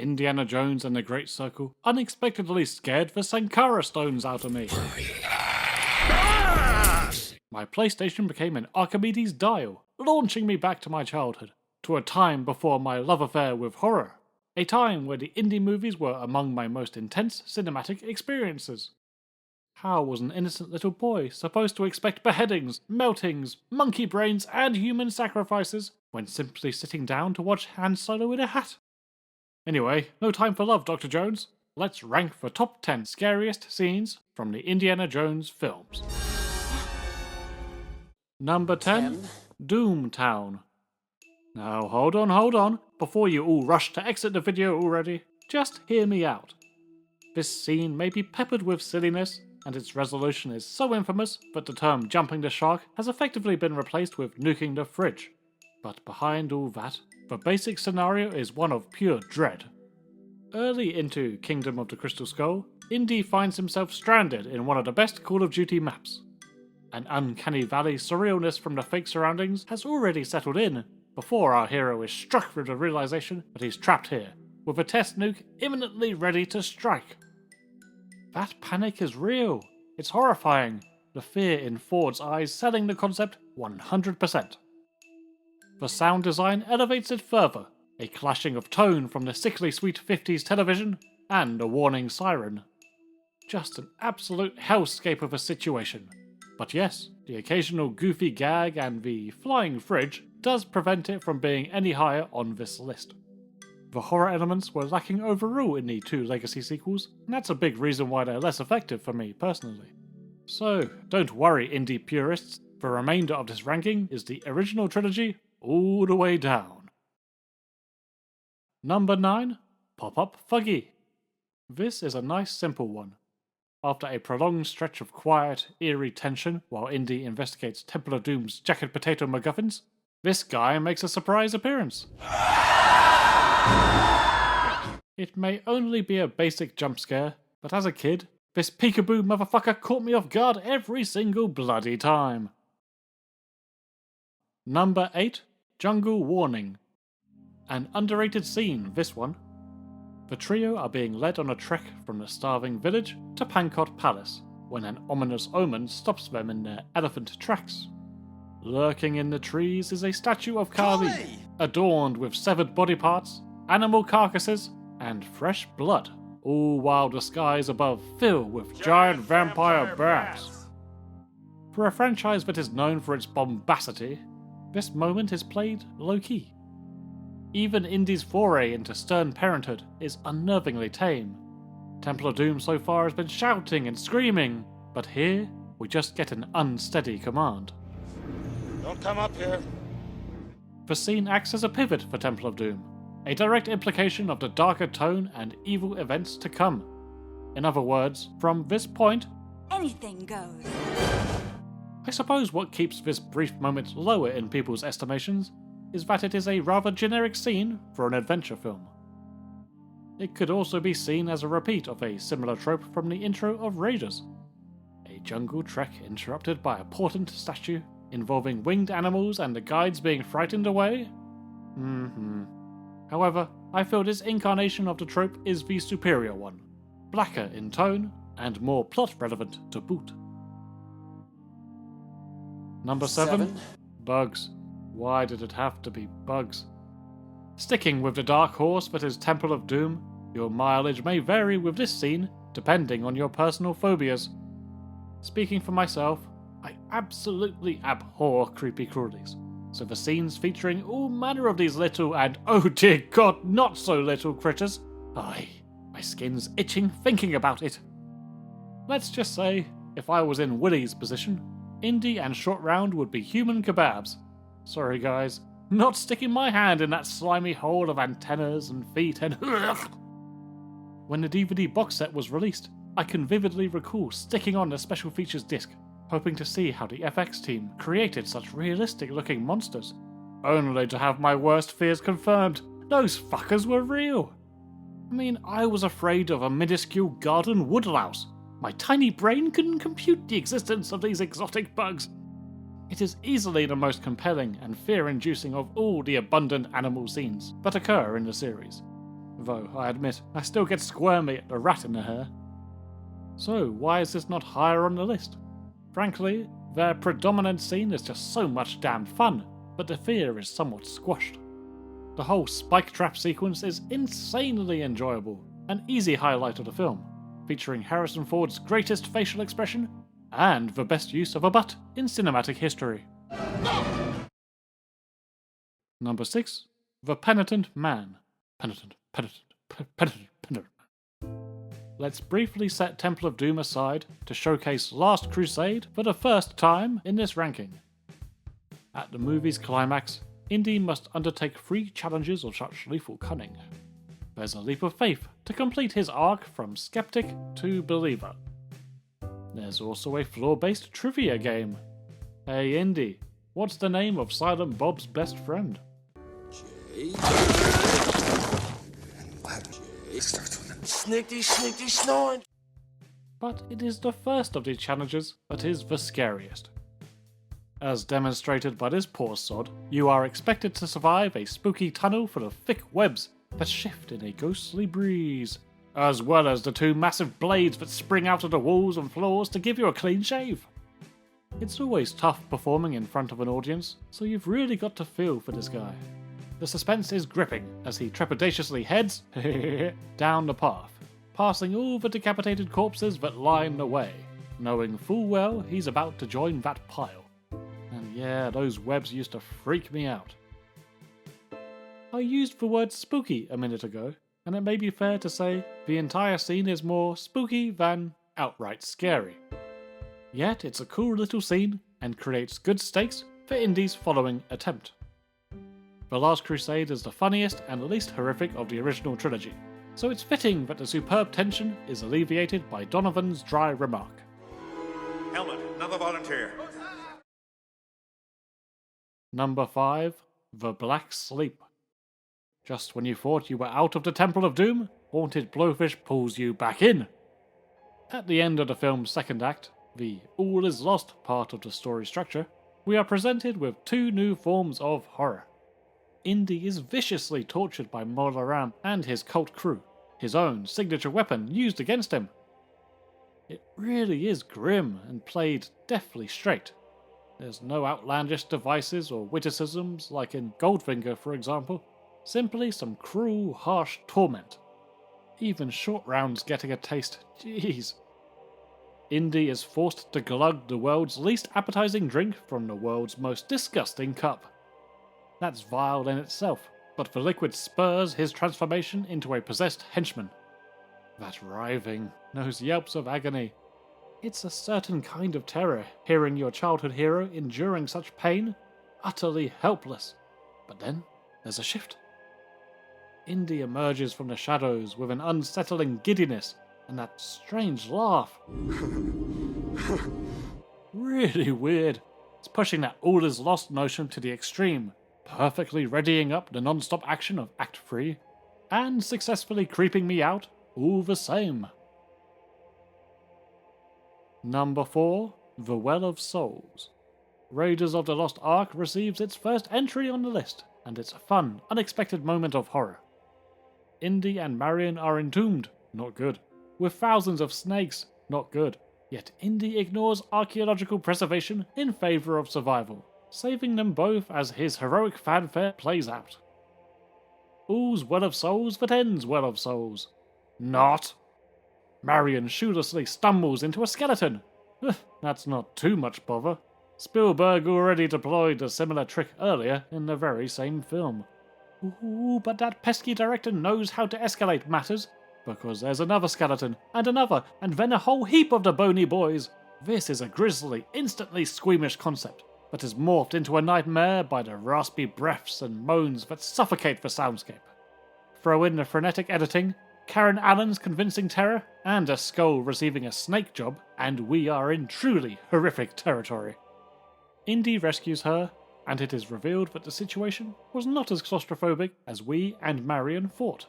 Indiana Jones and the Great Circle unexpectedly scared the Sankara stones out of me. My PlayStation became an Archimedes dial, launching me back to my childhood, to a time before my love affair with horror, a time where the indie movies were among my most intense cinematic experiences. How was an innocent little boy supposed to expect beheadings, meltings, monkey brains, and human sacrifices when simply sitting down to watch Han Solo in a hat? Anyway, no time for love, Dr. Jones. Let's rank the top 10 scariest scenes from the Indiana Jones films. Number 10, Doomtown. Now hold on, before you all rush to exit the video already, just hear me out. This scene may be peppered with silliness, and its resolution is so infamous that the term jumping the shark has effectively been replaced with nuking the fridge. But behind all that, the basic scenario is one of pure dread. Early into Kingdom of the Crystal Skull, Indy finds himself stranded in one of the best Call of Duty maps. An uncanny valley surrealness from the fake surroundings has already settled in before our hero is struck with the realization that he's trapped here, with a test nuke imminently ready to strike. That panic is real. It's horrifying, the fear in Ford's eyes selling the concept 100%. The sound design elevates it further, a clashing of tone from the sickly sweet 50s television and a warning siren. Just an absolute hellscape of a situation. But yes, the occasional goofy gag and the flying fridge does prevent it from being any higher on this list. The horror elements were lacking overall in the two Legacy sequels, and that's a big reason why they're less effective for me personally. So, don't worry indie purists, the remainder of this ranking is the original trilogy all the way down. Number 9, Pop-Up Fuggy. This is a nice simple one. After a prolonged stretch of quiet, eerie tension while Indy investigates Temple of Doom's jacket potato MacGuffins, this guy makes a surprise appearance. It may only be a basic jump scare, but as a kid, this peekaboo motherfucker caught me off guard every single bloody time. Number 8, Jungle Warning. An underrated scene, this one. The trio are being led on a trek from the starving village to Pankot Palace, when an ominous omen stops them in their elephant tracks. Lurking in the trees is a statue of Kali, adorned with severed body parts, animal carcasses, and fresh blood, all while the skies above fill with giant vampire bats. For a franchise that is known for its bombacity, this moment is played low-key. Even Indy's foray into stern parenthood is unnervingly tame. Temple of Doom so far has been shouting and screaming, but here we just get an unsteady command. Don't come up here. The scene acts as a pivot for Temple of Doom, a direct implication of the darker tone and evil events to come. In other words, from this point, anything goes. I suppose what keeps this brief moment lower in people's estimations is that it is a rather generic scene for an adventure film. It could also be seen as a repeat of a similar trope from the intro of Raiders. A jungle trek interrupted by a portent statue involving winged animals and the guides being frightened away? However, I feel this incarnation of the trope is the superior one, blacker in tone and more plot relevant to boot. Number 7, Bugs. Why did it have to be bugs? Sticking with the dark horse that is Temple of Doom, your mileage may vary with this scene depending on your personal phobias. Speaking for myself, I absolutely abhor creepy crawlies, so the scenes featuring all manner of these little and, oh dear god, not so little critters, my skin's itching thinking about it. Let's just say, if I was in Willie's position, Indy and Short Round would be human kebabs. Sorry guys, not sticking my hand in that slimy hole of antennas and feet and When the DVD box set was released, I can vividly recall sticking on the special features disc, hoping to see how the FX team created such realistic looking monsters, only to have my worst fears confirmed. Those fuckers were real. I mean, I was afraid of a minuscule garden woodlouse. My tiny brain couldn't compute the existence of these exotic bugs. It is easily the most compelling and fear-inducing of all the abundant animal scenes that occur in the series, though I admit I still get squirmy at the rat in the hair. So why is this not higher on the list? Frankly, their predominant scene is just so much damn fun, but the fear is somewhat squashed. The whole spike trap sequence is insanely enjoyable, an easy highlight of the film, featuring Harrison Ford's greatest facial expression and the best use of a butt in cinematic history. Number 6. The Penitent Man. Penitent. Let's briefly set Temple of Doom aside to showcase Last Crusade for the first time in this ranking. At the movie's climax, Indy must undertake 3 challenges of such lethal cunning. There's a leap of faith to complete his arc from skeptic to believer. There's also a floor-based trivia game. Hey Indy, what's the name of Silent Bob's best friend? Jay. Snickety, snoring. But it is the first of these challenges that is the scariest. As demonstrated by this poor sod, you are expected to survive a spooky tunnel full of thick webs that shift in a ghostly breeze, as well as the 2 massive blades that spring out of the walls and floors to give you a clean shave. It's always tough performing in front of an audience, so you've really got to feel for this guy. The suspense is gripping as he trepidatiously heads down the path, passing all the decapitated corpses that line the way, knowing full well he's about to join that pile. And yeah, those webs used to freak me out. I used the word spooky a minute ago, and it may be fair to say the entire scene is more spooky than outright scary. Yet it's a cool little scene and creates good stakes for Indy's following attempt. The Last Crusade is the funniest and least horrific of the original trilogy, so it's fitting that the superb tension is alleviated by Donovan's dry remark. Helmet, another volunteer. Number 5. The Black Sleep. Just when you thought you were out of the Temple of Doom, Haunted Blowfish pulls you back in. At the end of the film's second act, the all is lost part of the story structure, we are presented with 2 new forms of horror. Indy is viciously tortured by Molaram and his cult crew, his own signature weapon used against him. It really is grim and played deftly straight. There's no outlandish devices or witticisms like in Goldfinger, for example. Simply some cruel, harsh torment. Even Short Round's getting a taste. Jeez. Indy is forced to glug the world's least appetizing drink from the world's most disgusting cup. That's vile in itself, but the liquid spurs his transformation into a possessed henchman. That writhing, those yelps of agony. It's a certain kind of terror, hearing your childhood hero enduring such pain, utterly helpless. But then, there's a shift. Indy emerges from the shadows with an unsettling giddiness and that strange laugh. Really weird. It's pushing that all is lost notion to the extreme, perfectly readying up the non-stop action of Act 3, and successfully creeping me out all the same. Number 4. The Well of Souls. Raiders of the Lost Ark receives its first entry on the list, and it's a fun, unexpected moment of horror. Indy and Marion are entombed, not good, with thousands of snakes, not good, yet Indy ignores archaeological preservation in favour of survival, saving them both as his heroic fanfare plays out. All's well of souls that ends well of souls. Not! Marion shoelessly stumbles into a skeleton. That's not too much bother. Spielberg already deployed a similar trick earlier in the very same film. Ooh, but that pesky director knows how to escalate matters, because there's another skeleton, and another, and then a whole heap of the bony boys. This is a grisly, instantly squeamish concept, but is morphed into a nightmare by the raspy breaths and moans that suffocate the soundscape. Throw in the frenetic editing, Karen Allen's convincing terror, and a skull receiving a snake job, and we are in truly horrific territory. Indy rescues her, and it is revealed that the situation was not as claustrophobic as we and Marion thought.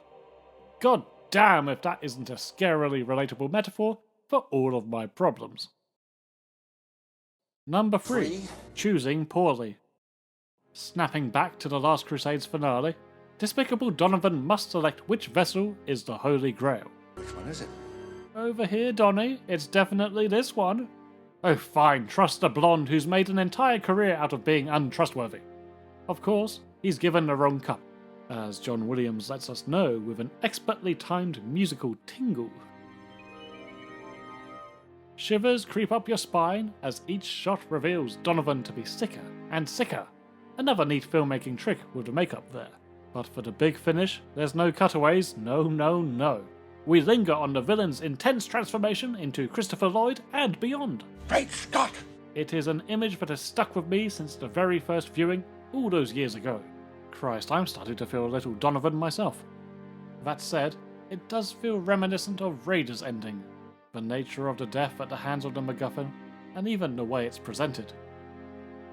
God damn if that isn't a scarily relatable metaphor for all of my problems. Number 3. Choosing poorly. Snapping back to the Last Crusade's finale, Despicable Donovan must select which vessel is the Holy Grail. Which one is it? Over here, Donny, it's definitely this one. Oh fine, trust a blonde who's made an entire career out of being untrustworthy. Of course, he's given the wrong cup, as John Williams lets us know with an expertly timed musical tingle. Shivers creep up your spine as each shot reveals Donovan to be sicker and sicker. Another neat filmmaking trick with the makeup there. But for the big finish, there's no cutaways, no. We linger on the villain's intense transformation into Christopher Lloyd and beyond. Great Scott! It is an image that has stuck with me since the very first viewing all those years ago. Christ, I'm starting to feel a little Donovan myself. That said, it does feel reminiscent of Raiders' ending. The nature of the death at the hands of the MacGuffin, and even the way it's presented.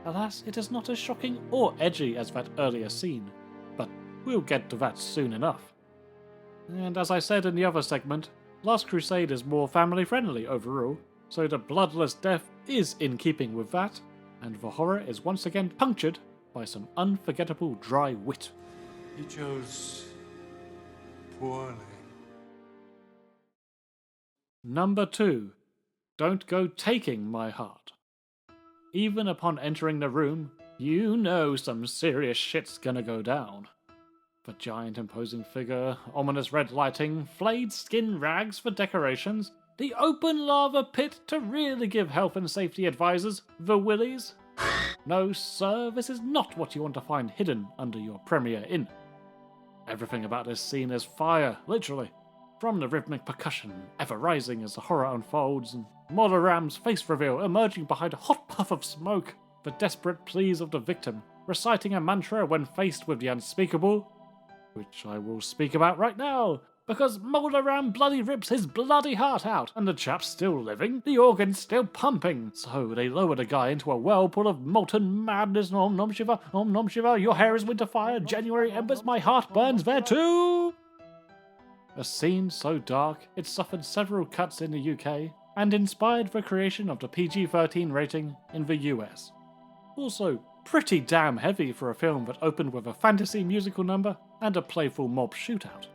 Alas, it is not as shocking or edgy as that earlier scene, but we'll get to that soon enough. And as I said in the other segment, Last Crusade is more family-friendly overall, so the bloodless death is in keeping with that, and the horror is once again punctured by some unforgettable dry wit. He chose poorly. Number 2. Don't go taking my heart. Even upon entering the room, you know some serious shit's gonna go down. The giant imposing figure, ominous red lighting, flayed skin rags for decorations, the open lava pit to really give health and safety advisors the willies. No sir, this is not what you want to find hidden under your Premier Inn. Everything about this scene is fire, literally. From the rhythmic percussion ever rising as the horror unfolds, and Molaram's face reveal emerging behind a hot puff of smoke, the desperate pleas of the victim, reciting a mantra when faced with the unspeakable, which I will speak about right now, because Molaram bloody rips his bloody heart out, and the chap's still living, the organ's still pumping, so they lower the guy into a whirlpool of molten madness. Om Nom Shiva, Om Nom Shiva, your hair is winter fire, January embers, my heart burns there too! A scene so dark, it suffered several cuts in the UK, and inspired the creation of the PG-13 rating in the US. Also, pretty damn heavy for a film that opened with a fantasy musical number and a playful mob shootout.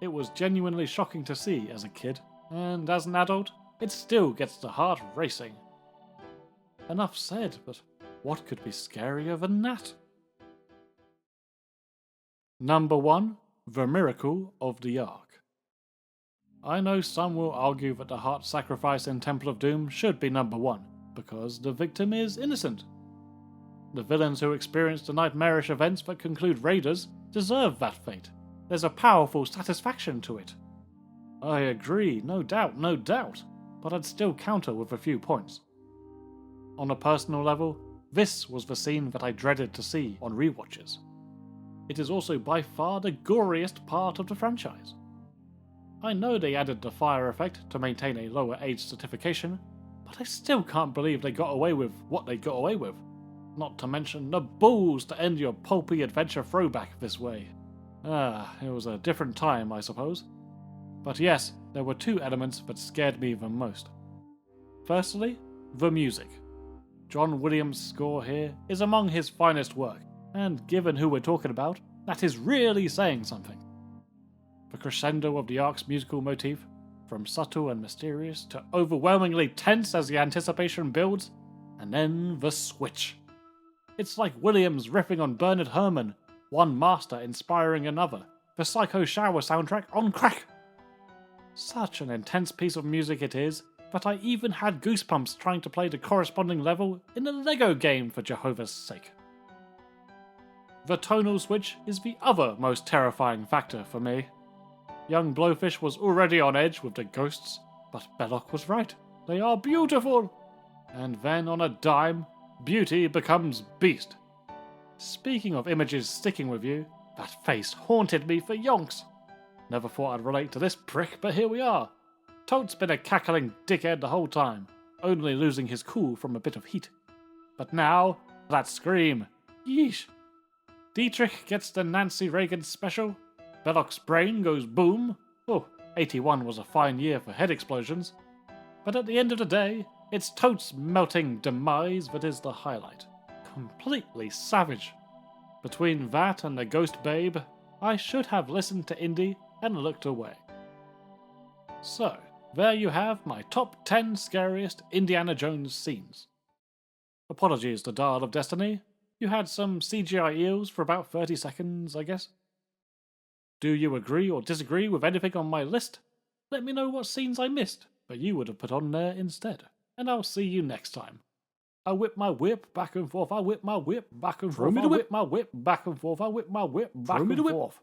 It was genuinely shocking to see as a kid, and as an adult, it still gets the heart racing. Enough said, but what could be scarier than that? Number 1. The Miracle of the Ark. I know some will argue that the heart sacrifice in Temple of Doom should be number 1, because the victim is innocent. The villains who experience the nightmarish events that conclude Raiders deserve that fate. There's a powerful satisfaction to it. I agree, no doubt, but I'd still counter with a few points. On a personal level, this was the scene that I dreaded to see on rewatches. It is also by far the goriest part of the franchise. I know they added the fire effect to maintain a lower age certification, but I still can't believe they got away with what they got away with. Not to mention the balls to end your pulpy adventure throwback this way. It was a different time, I suppose. But yes, there were 2 elements that scared me the most. Firstly, the music. John Williams' score here is among his finest work, and given who we're talking about, that is really saying something. The crescendo of the Ark's musical motif, from subtle and mysterious to overwhelmingly tense as the anticipation builds, and then the switch. It's like Williams riffing on Bernard Herrmann, one master inspiring another, the Psycho Shower soundtrack on crack. Such an intense piece of music it is, that I even had goosebumps trying to play the corresponding level in a Lego game for Jehovah's sake. The tonal switch is the other most terrifying factor for me. Young Blowfish was already on edge with the ghosts, but Belloc was right. They are beautiful! And then on a dime, beauty becomes beast. Speaking of images sticking with you, that face haunted me for yonks. Never thought I'd relate to this prick, but here we are. Toad's been a cackling dickhead the whole time, only losing his cool from a bit of heat. But now, that scream. Yeesh. Dietrich gets the Nancy Reagan special. Belloc's brain goes boom. Oh, 81 was a fine year for head explosions. But at the end of the day, it's Toad's melting demise that is the highlight. Completely savage. Between that and the ghost babe, I should have listened to Indy and looked away. So, there you have my top 10 scariest Indiana Jones scenes. Apologies to Dial of Destiny. You had some CGI eels for about 30 seconds, I guess. Do you agree or disagree with anything on my list? Let me know what scenes I missed that you would have put on there instead. And I'll see you next time. I whip my whip back and forth, I whip my whip back and forth, I whip my whip back and forth, I whip my whip back and forth.